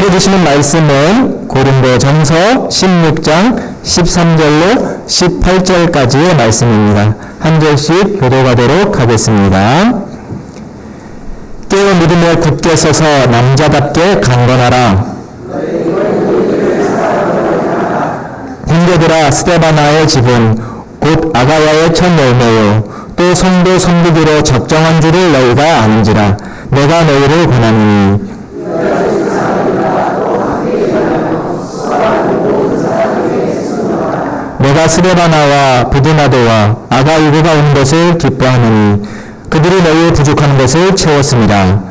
오늘 읽어주시는 말씀은 고린도전서 16장 13절로 18절까지의 말씀입니다. 한 절씩 교독하도록 하겠습니다. 깨어 믿음에 굳게 서서 남자답게 강건하라. 형제들아, 스데바나의 집은 곧 아가야의 첫 열매요 또 성도 선비기로 적정한 줄을 너희가 아는지라. 내가 너희를 권하노니 내가 스데바나와 부드나도와 아가이고가 온 것을 기뻐하노니 그들이 너희의 부족한 것을 채웠습니다.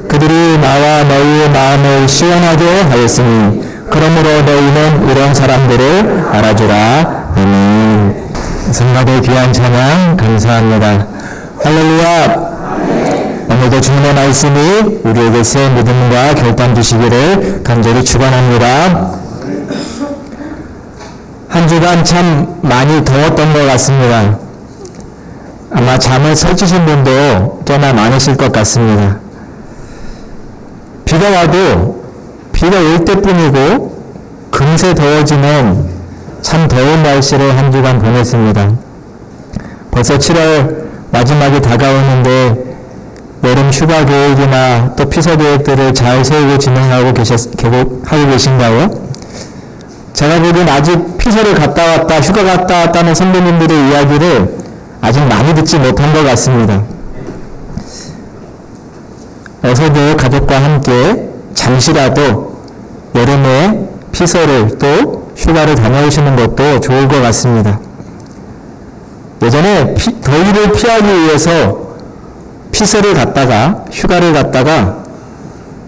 그들이 나와 너희의 마음을 시원하게 하였으니 그러므로 너희는 이런 사람들을 알아주라. 아멘. 성가대 귀한 찬양 감사합니다. 할렐루야. 오늘도 주님의 말씀이 우리에게 새 믿음과 결단 주시기를 간절히 축원합니다. 한 주간 참 많이 더웠던 것 같습니다. 아마 잠을 설치신 분도 꽤나 많으실 것 같습니다. 비가 와도 비가 올 때뿐이고 금세 더워지는 참 더운 날씨를 한 주간 보냈습니다. 벌써 7월 마지막이 다가오는데 여름 휴가 계획이나 또 피서 계획들을 잘 세우고 진행하고 계신가요? 제가 보기엔 아직 피서를 갔다 왔다, 휴가 갔다 왔다는 선배님들의 이야기를 아직 많이 듣지 못한 것 같습니다. 어서도 가족과 함께 잠시라도 여름에 피서를 또 휴가를 다녀오시는 것도 좋을 것 같습니다. 예전에 더위를 피하기 위해서 피서를 갔다가 휴가를 갔다가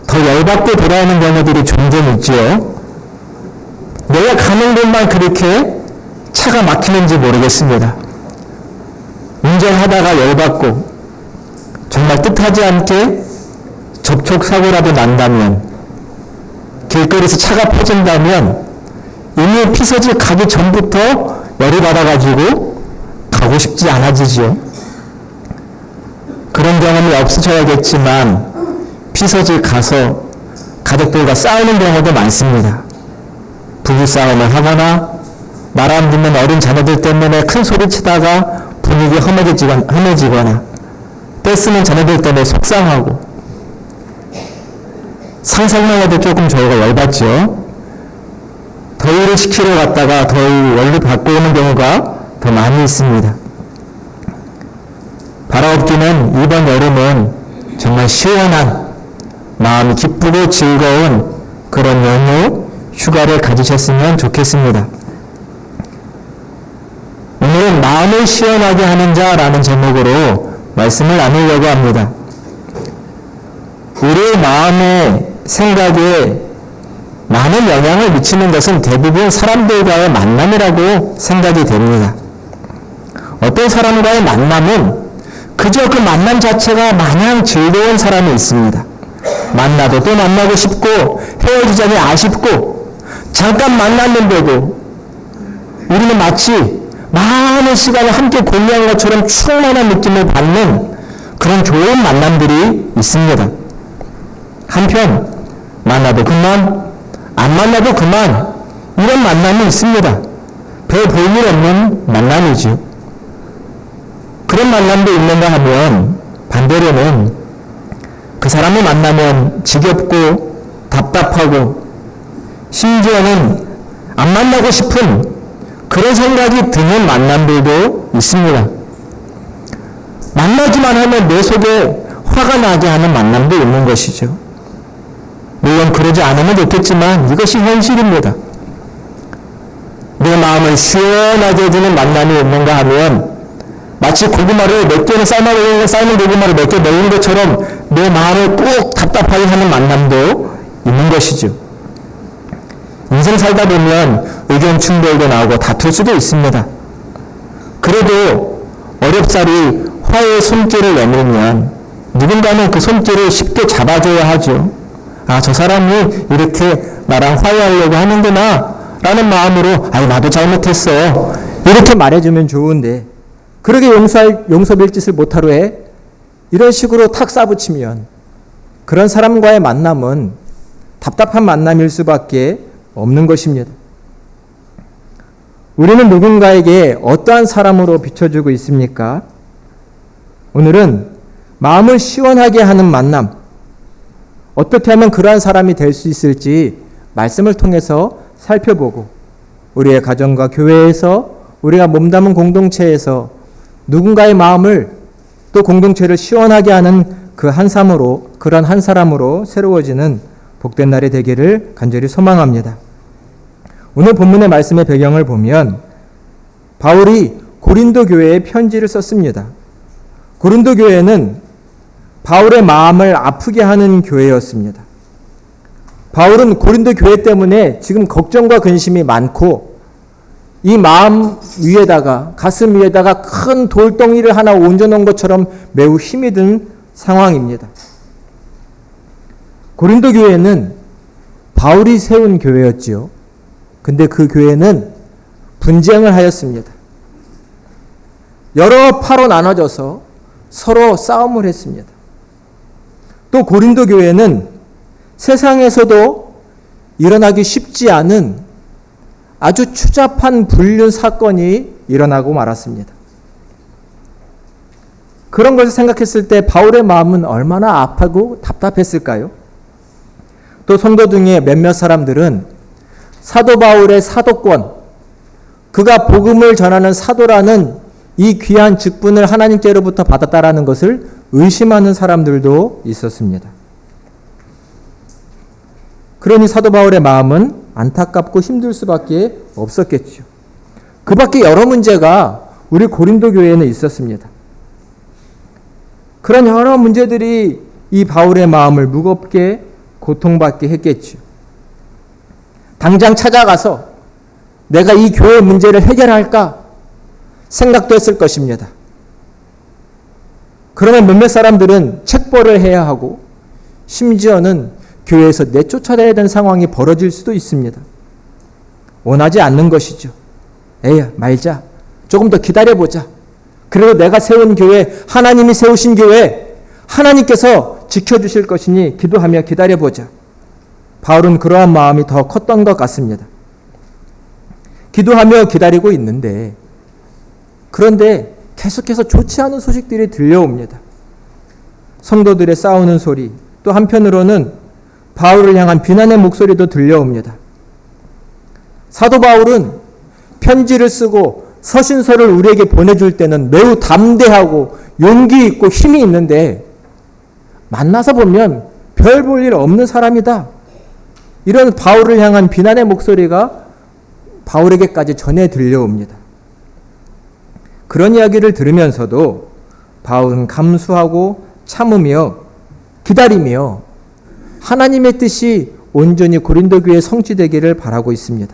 더 열받고 돌아오는 경우들이 종종 있지요. 내가 가는 곳만 그렇게 차가 막히는지 모르겠습니다. 운전하다가 열받고 정말 뜻하지 않게 접촉사고라도 난다면, 길거리에서 차가 퍼진다면 이미 피서지 가기 전부터 열이 받아가지고 가고 싶지 않아지지요. 그런 경험이 없으셔야겠지만 피서지 가서 가족들과 싸우는 경우도 많습니다. 부부싸움을 하거나 말 안 듣는 어린 자녀들 때문에 큰 소리치다가 분위기 험해지거나 떼쓰는 자녀들 때문에 속상하고, 상상만 해도 조금 저희가 열받죠. 더위를 식히러 갔다가 더위 열로 받고 오는 경우가 더 많이 있습니다. 바라옵기는 이번 여름은 정말 시원한, 마음이 기쁘고 즐거운 그런 연휴 휴가를 가지셨으면 좋겠습니다. 오늘은 마음을 시원하게 하는 자라는 제목으로 말씀을 나누려고 합니다. 우리의 마음의 생각에 많은 영향을 미치는 것은 대부분 사람들과의 만남이라고 생각이 됩니다. 어떤 사람과의 만남은 그저 그 만남 자체가 마냥 즐거운 사람이 있습니다. 만나도 또 만나고 싶고 헤어지자니 아쉽고 잠깐 만났는데도 우리는 마치 많은 시간을 함께 공유한 것처럼 충만한 느낌을 받는 그런 좋은 만남들이 있습니다. 한편 만나도 그만, 안 만나도 그만, 이런 만남이 있습니다. 별 볼일 없는 만남이죠. 그런 만남도 있는가 하면 반대로는 그 사람을 만나면 지겹고 답답하고 심지어는 안 만나고 싶은 그런 생각이 드는 만남들도 있습니다. 만나기만 하면 내 속에 화가 나게 하는 만남도 있는 것이죠. 물론 그러지 않으면 좋겠지만 이것이 현실입니다. 내 마음을 시원하게 해주는 만남이 있는가 하면 마치 고구마를 몇 개는 삶은 고구마를 몇 개 넣은 것처럼 내 마음을 꼭 답답하게 하는 만남도 있는 것이죠. 인생 살다 보면 의견 충돌도 나오고 다툴 수도 있습니다. 그래도 어렵사리 화해의 손길을 내밀면 누군가는 그 손길을 쉽게 잡아줘야 하죠. 아, 저 사람이 이렇게 나랑 화해하려고 하는구나 라는 마음으로 나도 잘못했어 이렇게 말해주면 좋은데, 그러게 용서빌 짓을 못하러 해 이런 식으로 탁 쏴붙이면 그런 사람과의 만남은 답답한 만남일 수밖에 없는 것입니다. 우리는 누군가에게 어떠한 사람으로 비춰주고 있습니까? 오늘은 마음을 시원하게 하는 만남, 어떻게 하면 그러한 사람이 될 수 있을지 말씀을 통해서 살펴보고 우리의 가정과 교회에서 우리가 몸담은 공동체에서 누군가의 마음을 또 공동체를 시원하게 하는 그런 한 사람으로 새로워지는 복된 날이 되기를 간절히 소망합니다. 오늘 본문의 말씀의 배경을 보면 바울이 고린도 교회에 편지를 썼습니다. 고린도 교회는 바울의 마음을 아프게 하는 교회였습니다. 바울은 고린도 교회 때문에 지금 걱정과 근심이 많고 이 마음 위에다가 가슴 위에다가 큰 돌덩이를 하나 얹어놓은 것처럼 매우 힘이 든 상황입니다. 고린도 교회는 바울이 세운 교회였지요. 근데 그 교회는 분쟁을 하였습니다. 여러 파로 나눠져서 서로 싸움을 했습니다. 또 고린도 교회는 세상에서도 일어나기 쉽지 않은 아주 추잡한 불륜 사건이 일어나고 말았습니다. 그런 것을 생각했을 때 바울의 마음은 얼마나 아프고 답답했을까요? 또 성도 중에 몇몇 사람들은 사도 바울의 사도권, 그가 복음을 전하는 사도라는 이 귀한 직분을 하나님께로부터 받았다라는 것을 의심하는 사람들도 있었습니다. 그러니 사도 바울의 마음은 안타깝고 힘들 수밖에 없었겠죠. 그 밖에 여러 문제가 우리 고린도 교회에는 있었습니다. 그런 여러 문제들이 이 바울의 마음을 무겁게 고통받게 했겠죠. 당장 찾아가서 내가 이 교회 문제를 해결할까 생각도 했을 것입니다. 그러면 몇몇 사람들은 책벌을 해야 하고 심지어는 교회에서 내쫓아내야 되는 상황이 벌어질 수도 있습니다. 원하지 않는 것이죠. 에이, 말자. 조금 더 기다려보자. 그래도 내가 세운 교회, 하나님이 세우신 교회, 하나님께서 지켜주실 것이니 기도하며 기다려보자. 바울은 그러한 마음이 더 컸던 것 같습니다. 기도하며 기다리고 있는데, 그런데 계속해서 좋지 않은 소식들이 들려옵니다. 성도들의 싸우는 소리, 또 한편으로는 바울을 향한 비난의 목소리도 들려옵니다. 사도 바울은 편지를 쓰고 서신서를 우리에게 보내줄 때는 매우 담대하고 용기 있고 힘이 있는데 만나서 보면 별 볼 일 없는 사람이다. 이런 바울을 향한 비난의 목소리가 바울에게까지 전해 들려옵니다. 그런 이야기를 들으면서도 바울은 감수하고 참으며 기다리며 하나님의 뜻이 온전히 고린도 교회에 성취되기를 바라고 있습니다.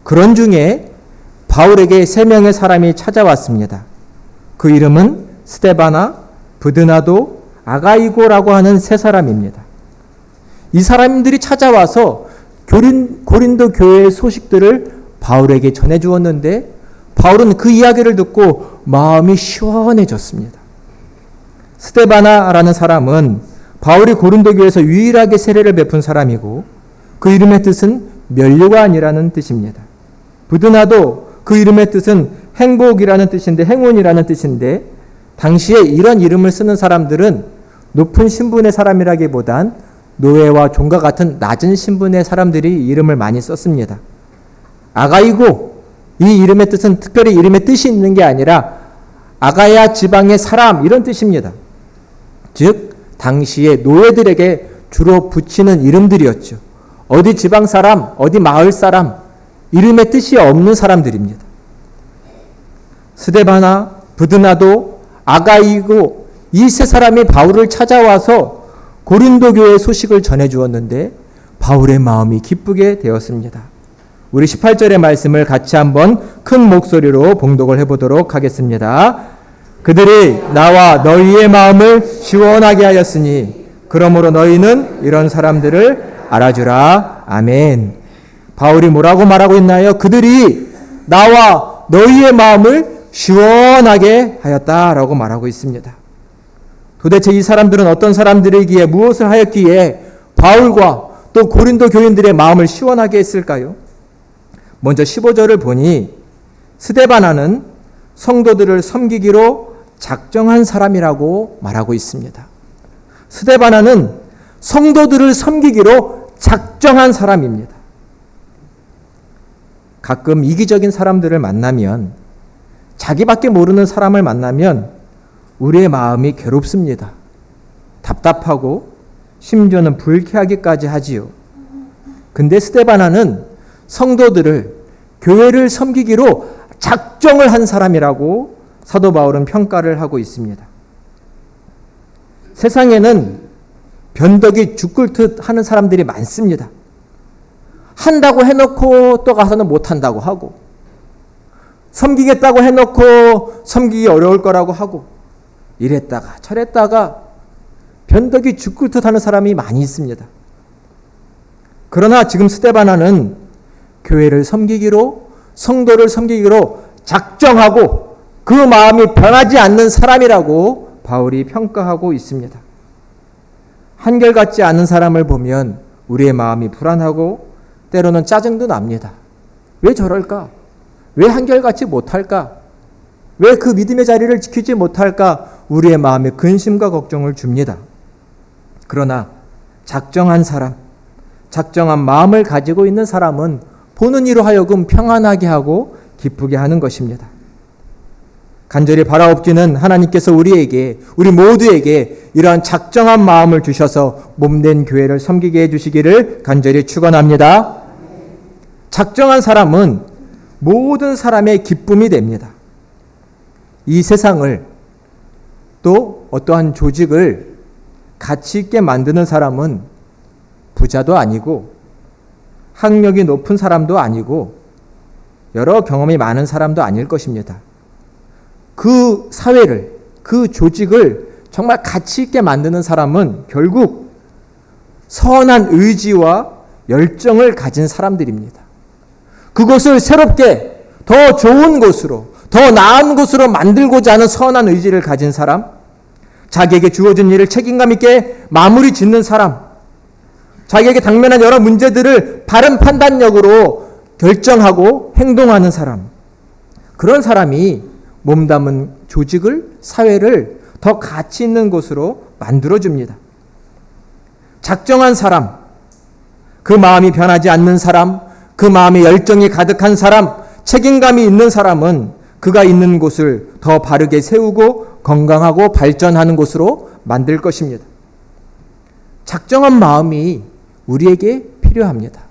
그런 중에 바울에게 3명의 사람이 찾아왔습니다. 그 이름은 스데바나, 브드나도, 아가이고라고 하는 3사람입니다. 이 사람들이 찾아와서 고린도 교회의 소식들을 바울에게 전해주었는데 바울은 그 이야기를 듣고 마음이 시원해졌습니다. 스데바나라는 사람은 바울이 고린도 교회에서 유일하게 세례를 베푼 사람이고 그 이름의 뜻은 면류관이라는 뜻입니다. 브드나도 그 이름의 뜻은 행복이라는 뜻인데 행운이라는 뜻인데 당시에 이런 이름을 쓰는 사람들은 높은 신분의 사람이라기보단 노예와 종과 같은 낮은 신분의 사람들이 이름을 많이 썼습니다. 아가이고, 이 이름의 뜻은 특별히 이름의 뜻이 있는 게 아니라 아가야 지방의 사람 이런 뜻입니다. 즉 당시에 노예들에게 주로 붙이는 이름들이었죠. 어디 지방 사람, 어디 마을 사람, 이름의 뜻이 없는 사람들입니다. 스데바나, 브드나도, 아가이고 이 3사람이 바울을 찾아와서 고린도 교회의 소식을 전해주었는데 바울의 마음이 기쁘게 되었습니다. 우리 18절의 말씀을 같이 한번 큰 목소리로 봉독을 해보도록 하겠습니다. 그들이 나와 너희의 마음을 시원하게 하였으니 그러므로 너희는 이런 사람들을 알아주라. 아멘. 바울이 뭐라고 말하고 있나요? 그들이 나와 너희의 마음을 시원하게 하였다라고 말하고 있습니다. 도대체 이 사람들은 어떤 사람들이기에 무엇을 하였기에 바울과 또 고린도 교인들의 마음을 시원하게 했을까요? 먼저 15절을 보니 스데바나는 성도들을 섬기기로 작정한 사람이라고 말하고 있습니다. 스데바나는 성도들을 섬기기로 작정한 사람입니다. 가끔 이기적인 사람들을 만나면, 자기밖에 모르는 사람을 만나면 우리의 마음이 괴롭습니다. 답답하고 심지어는 불쾌하기까지 하지요. 근데 스데바나는 성도들을, 교회를 섬기기로 작정을 한 사람이라고 사도 바울은 평가를 하고 있습니다. 세상에는 변덕이 죽을 듯 하는 사람들이 많습니다. 한다고 해놓고 또 가서는 못한다고 하고, 섬기겠다고 해놓고 섬기기 어려울 거라고 하고, 이랬다가 저랬다가 변덕이 죽을 듯 하는 사람이 많이 있습니다. 그러나 지금 스데바나는 교회를 섬기기로, 성도를 섬기기로 작정하고 그 마음이 변하지 않는 사람이라고 바울이 평가하고 있습니다. 한결같지 않은 사람을 보면 우리의 마음이 불안하고 때로는 짜증도 납니다. 왜 저럴까? 왜 한결같이 못할까? 왜 그 믿음의 자리를 지키지 못할까? 우리의 마음에 근심과 걱정을 줍니다. 그러나 작정한 사람, 작정한 마음을 가지고 있는 사람은 보는 이로 하여금 평안하게 하고 기쁘게 하는 것입니다. 간절히 바라옵기는 하나님께서 우리에게, 우리 모두에게 이러한 작정한 마음을 주셔서 몸된 교회를 섬기게 해주시기를 간절히 축원합니다. 작정한 사람은 모든 사람의 기쁨이 됩니다. 이 세상을, 또 어떠한 조직을 가치 있게 만드는 사람은 부자도 아니고 학력이 높은 사람도 아니고 여러 경험이 많은 사람도 아닐 것입니다. 그 사회를, 그 조직을 정말 가치 있게 만드는 사람은 결국 선한 의지와 열정을 가진 사람들입니다. 그것을 새롭게 더 좋은 곳으로, 더 나은 곳으로 만들고자 하는 선한 의지를 가진 사람, 자기에게 주어진 일을 책임감 있게 마무리 짓는 사람, 자기에게 당면한 여러 문제들을 바른 판단력으로 결정하고 행동하는 사람, 그런 사람이 몸담은 조직을, 사회를 더 가치 있는 곳으로 만들어줍니다. 작정한 사람, 그 마음이 변하지 않는 사람, 그 마음에 열정이 가득한 사람, 책임감이 있는 사람은 그가 있는 곳을 더 바르게 세우고 건강하고 발전하는 곳으로 만들 것입니다. 작정한 마음이 우리에게 필요합니다.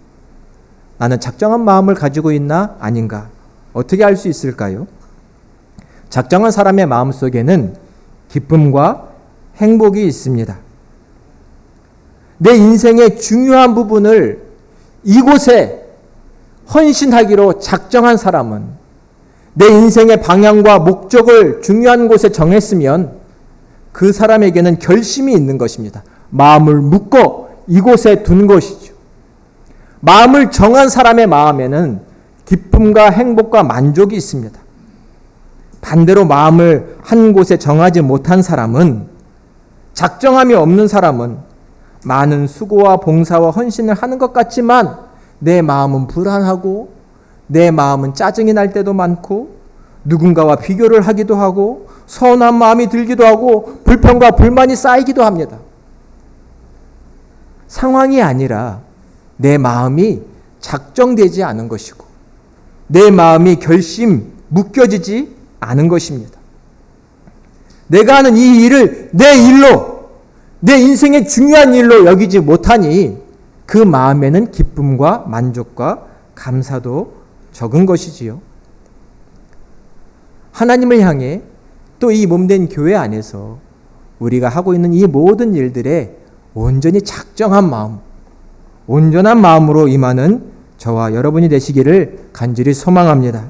나는 작정한 마음을 가지고 있나 아닌가? 어떻게 알 수 있을까요? 작정한 사람의 마음속에는 기쁨과 행복이 있습니다. 내 인생의 중요한 부분을 이곳에 헌신하기로 작정한 사람은, 내 인생의 방향과 목적을 중요한 곳에 정했으면 그 사람에게는 결심이 있는 것입니다. 마음을 묶어 이곳에 둔 것이죠. 마음을 정한 사람의 마음에는 기쁨과 행복과 만족이 있습니다. 반대로 마음을 한 곳에 정하지 못한 사람은, 작정함이 없는 사람은 많은 수고와 봉사와 헌신을 하는 것 같지만 내 마음은 불안하고 내 마음은 짜증이 날 때도 많고 누군가와 비교를 하기도 하고 서운한 마음이 들기도 하고 불평과 불만이 쌓이기도 합니다. 상황이 아니라 내 마음이 작정되지 않은 것이고 내 마음이 묶여지지 않은 것입니다. 내가 하는 이 일을 내 일로, 내 인생의 중요한 일로 여기지 못하니 그 마음에는 기쁨과 만족과 감사도 적은 것이지요. 하나님을 향해 또 이 몸된 교회 안에서 우리가 하고 있는 이 모든 일들에 온전히 작정한 마음, 온전한 마음으로 임하는 저와 여러분이 되시기를 간절히 소망합니다.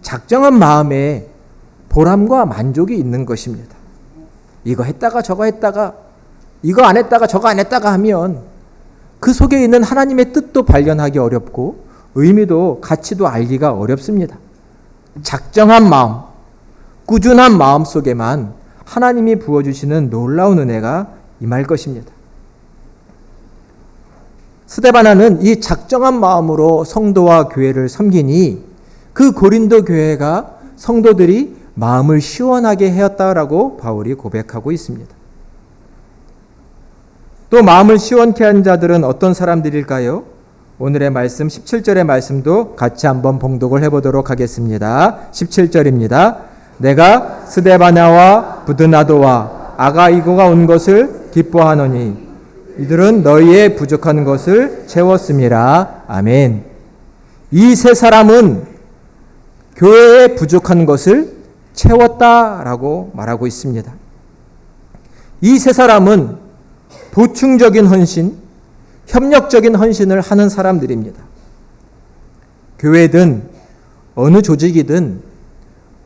작정한 마음에 보람과 만족이 있는 것입니다. 이거 했다가 저거 했다가, 이거 안 했다가 저거 안 했다가 하면 그 속에 있는 하나님의 뜻도 발견하기 어렵고 의미도 가치도 알기가 어렵습니다. 작정한 마음, 꾸준한 마음 속에만 하나님이 부어주시는 놀라운 은혜가 임할 것입니다. 스데바나는 이 작정한 마음으로 성도와 교회를 섬기니 그 고린도 교회가 성도들이 마음을 시원하게 하였다라고 바울이 고백하고 있습니다. 또 마음을 시원케 한 자들은 어떤 사람들일까요? 오늘의 말씀 17절의 말씀도 같이 한번 봉독을 해보도록 하겠습니다. 17절입니다. 내가 스데바나와 부드나도와 아가이고가 온 것을 기뻐하노니 이들은 너희의 부족한 것을 채웠음이라. 아멘. 이 세 사람은 교회의 부족한 것을 채웠다라고 말하고 있습니다. 이 세 사람은 보충적인 헌신, 협력적인 헌신을 하는 사람들입니다. 교회든 어느 조직이든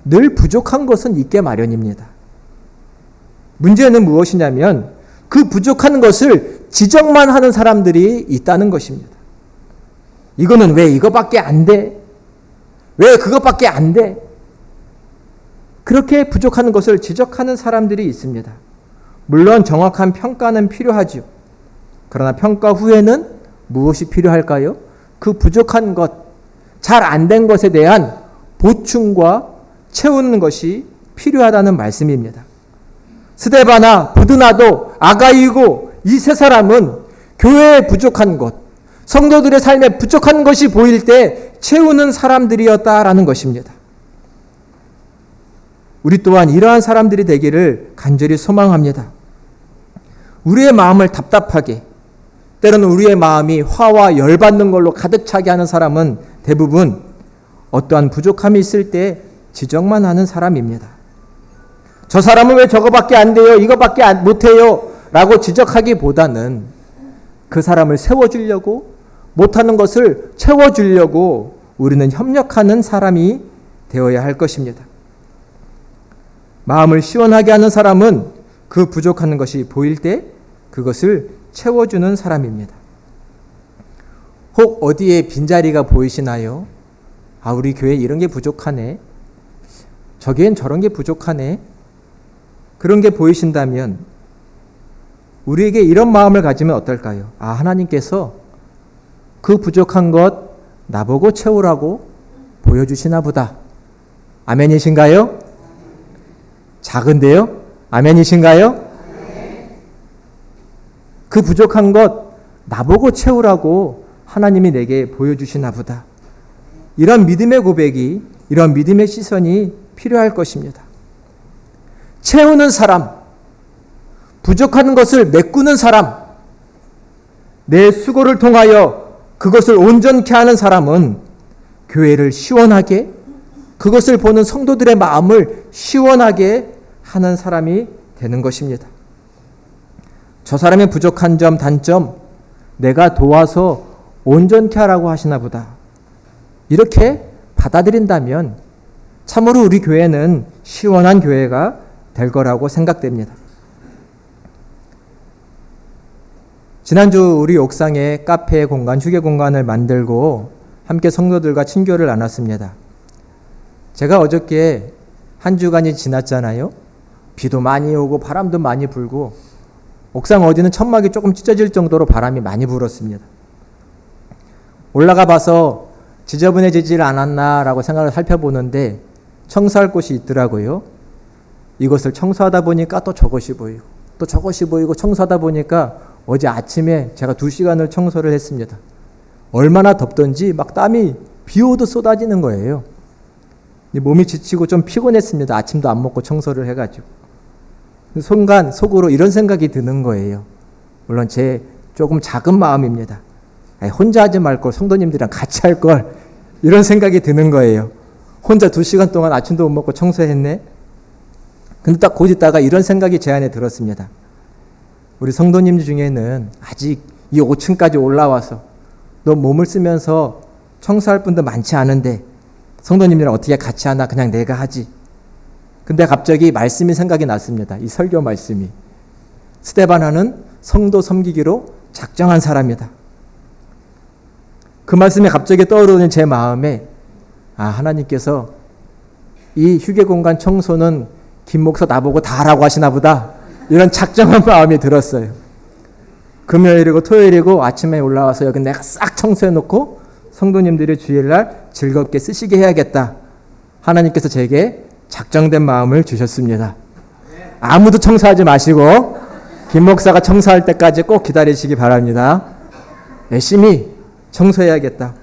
늘 부족한 것은 있게 마련입니다. 문제는 무엇이냐면 그 부족한 것을 지적만 하는 사람들이 있다는 것입니다. 이거는 왜 이거밖에 안 돼? 왜 그것밖에 안 돼? 그렇게 부족한 것을 지적하는 사람들이 있습니다. 물론 정확한 평가는 필요하죠. 그러나 평가 후에는 무엇이 필요할까요? 그 부족한 것, 잘 안 된 것에 대한 보충과 채우는 것이 필요하다는 말씀입니다. 스데바나, 부드나도, 아가이고 이 세 사람은 교회에 부족한 것, 성도들의 삶에 부족한 것이 보일 때 채우는 사람들이었다라는 것입니다. 우리 또한 이러한 사람들이 되기를 간절히 소망합니다. 우리의 마음을 답답하게, 때로는 우리의 마음이 화와 열받는 걸로 가득 차게 하는 사람은 대부분 어떠한 부족함이 있을 때 지적만 하는 사람입니다. 저 사람은 왜 저거밖에 안 돼요? 이거밖에 못해요? 라고 지적하기보다는 그 사람을 세워주려고, 못하는 것을 채워주려고 우리는 협력하는 사람이 되어야 할 것입니다. 마음을 시원하게 하는 사람은 그 부족한 것이 보일 때 그것을 채워주는 사람입니다. 혹 어디에 빈자리가 보이시나요? 아, 우리 교회 이런 게 부족하네. 저기엔 저런 게 부족하네. 그런 게 보이신다면 우리에게 이런 마음을 가지면 어떨까요? 아, 하나님께서 그 부족한 것 나보고 채우라고 보여주시나 보다. 아멘이신가요? 작은데요? 아멘이신가요? 그 부족한 것 나보고 채우라고 하나님이 내게 보여주시나 보다. 이런 믿음의 고백이, 이런 믿음의 시선이 필요할 것입니다. 채우는 사람, 부족한 것을 메꾸는 사람, 내 수고를 통하여 그것을 온전케 하는 사람은 교회를 시원하게, 그것을 보는 성도들의 마음을 시원하게 하는 사람이 되는 것입니다. 저 사람의 부족한 점, 단점, 내가 도와서 온전케 하라고 하시나 보다. 이렇게 받아들인다면 참으로 우리 교회는 시원한 교회가 될 거라고 생각됩니다. 지난주 우리 옥상에 카페 공간, 휴게 공간을 만들고 함께 성도들과 친교를 나눴습니다. 제가 어저께 한 주간이 지났잖아요. 비도 많이 오고 바람도 많이 불고 옥상 어디는 천막이 조금 찢어질 정도로 바람이 많이 불었습니다. 올라가 봐서 지저분해지질 않았나라고 생각을 살펴보는데 청소할 곳이 있더라고요. 이것을 청소하다 보니까 또 저것이 보이고 또 저것이 보이고 청소하다 보니까 어제 아침에 제가 2시간을 청소를 했습니다. 얼마나 덥던지 막 땀이 비 오듯 쏟아지는 거예요. 몸이 지치고 좀 피곤했습니다. 아침도 안 먹고 청소를 해가지고. 순간 속으로 이런 생각이 드는 거예요. 물론 제 조금 작은 마음입니다. 혼자 하지 말걸 성도님들이랑 같이 할 걸, 이런 생각이 드는 거예요. 혼자 2시간 동안 아침도 못 먹고 청소했네. 근데 딱 곧 있다가 이런 생각이 제 안에 들었습니다. 우리 성도님 중에는 아직 이 5층까지 올라와서 너 몸을 쓰면서 청소할 분도 많지 않은데 성도님들이랑 어떻게 같이 하나, 그냥 내가 하지. 근데 갑자기 말씀이 생각이 났습니다. 이 설교 말씀이. 스데바나는 성도 섬기기로 작정한 사람이다. 그 말씀이 갑자기 떠오르는 제 마음에, 아, 하나님께서 이 휴게 공간 청소는 김 목사 나보고 다 하라고 하시나 보다. 이런 작정한 마음이 들었어요. 금요일이고 토요일이고 아침에 올라와서 여기 내가 싹 청소해 놓고 성도님들이 주일날 즐겁게 쓰시게 해야겠다. 하나님께서 제게 작정된 마음을 주셨습니다. 아무도 청소하지 마시고 김 목사가 청소할 때까지 꼭 기다리시기 바랍니다. 열심히 청소해야겠다.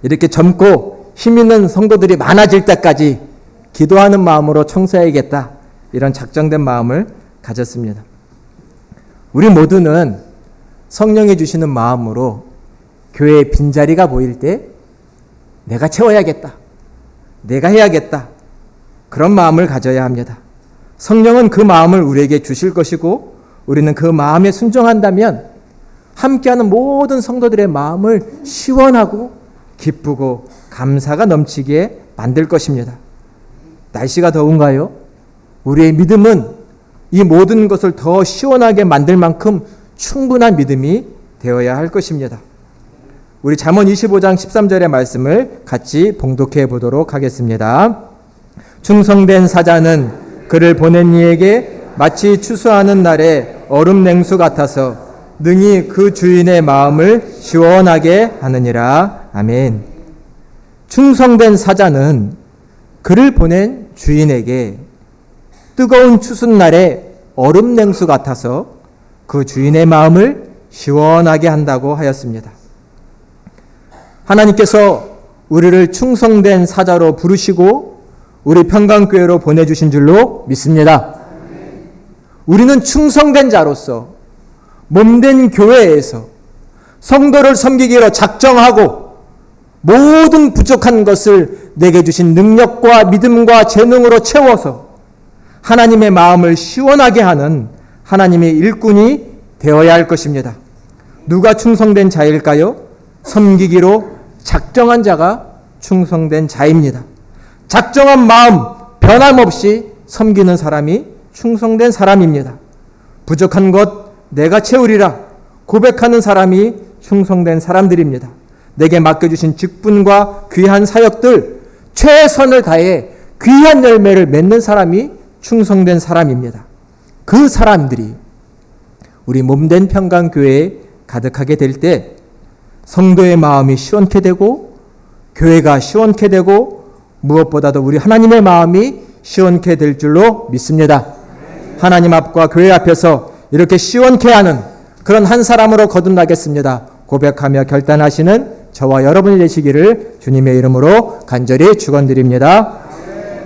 이렇게 젊고 힘있는 성도들이 많아질 때까지 기도하는 마음으로 청소해야겠다. 이런 작정된 마음을 가졌습니다. 우리 모두는 성령이 주시는 마음으로 교회에 빈자리가 보일 때 내가 채워야겠다. 내가 해야겠다. 그런 마음을 가져야 합니다. 성령은 그 마음을 우리에게 주실 것이고 우리는 그 마음에 순종한다면 함께하는 모든 성도들의 마음을 시원하고 기쁘고 감사가 넘치게 만들 것입니다. 날씨가 더운가요? 우리의 믿음은 이 모든 것을 더 시원하게 만들 만큼 충분한 믿음이 되어야 할 것입니다. 우리 잠언 25장 13절의 말씀을 같이 봉독해 보도록 하겠습니다. 충성된 사자는 그를 보낸 이에게 마치 추수하는 날에 얼음 냉수 같아서 능히 그 주인의 마음을 시원하게 하느니라. 아멘. 충성된 사자는 그를 보낸 주인에게 뜨거운 추수날에 얼음 냉수 같아서 그 주인의 마음을 시원하게 한다고 하였습니다. 하나님께서 우리를 충성된 사자로 부르시고 우리 평강교회로 보내주신 줄로 믿습니다. 우리는 충성된 자로서 몸된 교회에서 성도를 섬기기로 작정하고 모든 부족한 것을 내게 주신 능력과 믿음과 재능으로 채워서 하나님의 마음을 시원하게 하는 하나님의 일꾼이 되어야 할 것입니다. 누가 충성된 자일까요? 섬기기로 작정한 자가 충성된 자입니다. 작정한 마음 변함없이 섬기는 사람이 충성된 사람입니다. 부족한 것 내가 채우리라 고백하는 사람이 충성된 사람들입니다. 내게 맡겨주신 직분과 귀한 사역들 최선을 다해 귀한 열매를 맺는 사람이 충성된 사람입니다. 그 사람들이 우리 몸된 평강교회에 가득하게 될 때 성도의 마음이 시원케 되고 교회가 시원케 되고 무엇보다도 우리 하나님의 마음이 시원케 될 줄로 믿습니다. 하나님 앞과 교회 앞에서 이렇게 시원케 하는 그런 한 사람으로 거듭나겠습니다. 고백하며 결단하시는 저와 여러분이 되시기를 주님의 이름으로 간절히 축원드립니다.